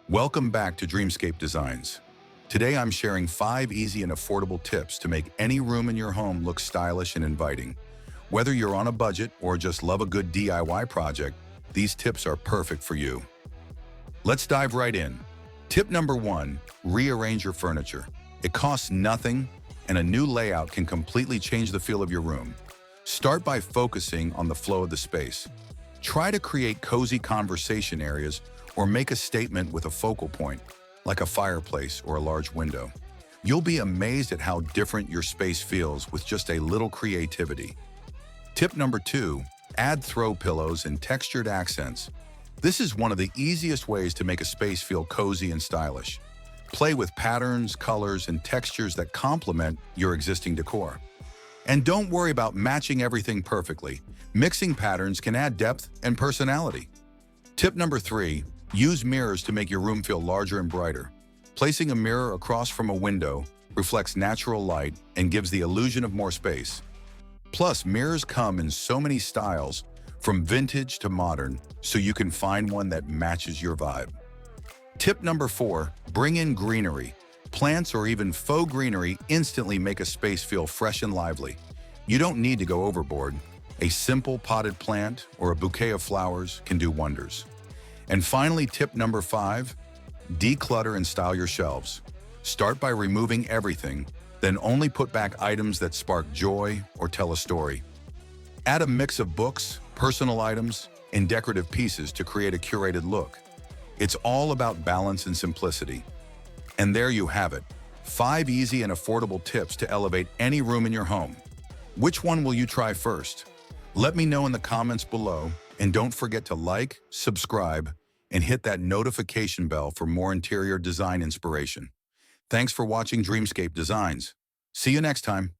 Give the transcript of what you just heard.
Welcome back to Dreamscape Designs. Today I'm sharing 5 easy and affordable tips to make any room in your home look stylish and inviting. Whether you're on a budget or just love a good DIY project, these tips are perfect for you. Let's dive right in. Tip number 1, rearrange your furniture. It costs nothing, and a new layout can completely change the feel of your room. Start by focusing on the flow of the space. Try to create cozy conversation areas or make a statement with a focal point, like a fireplace or a large window. You'll be amazed at how different your space feels with just a little creativity. Tip number 2, add throw pillows and textured accents. This is one of the easiest ways to make a space feel cozy and stylish. Play with patterns, colors, and textures that complement your existing decor. And don't worry about matching everything perfectly. Mixing patterns can add depth and personality. Tip number 3, use mirrors to make your room feel larger and brighter. Placing a mirror across from a window reflects natural light and gives the illusion of more space. Plus, mirrors come in so many styles, from vintage to modern, so you can find one that matches your vibe. Tip number 4, bring in greenery. Plants or even faux greenery instantly make a space feel fresh and lively. You don't need to go overboard. A simple potted plant or a bouquet of flowers can do wonders. And finally, tip number 5, declutter and style your shelves. Start by removing everything, then only put back items that spark joy or tell a story. Add a mix of books, personal items, and decorative pieces to create a curated look. It's all about balance and simplicity. And there you have it, 5 easy and affordable tips to elevate any room in your home. Which one will you try first? Let me know in the comments below, and don't forget to like, subscribe, and hit that notification bell for more interior design inspiration. Thanks for watching Dreamscape Designs. See you next time.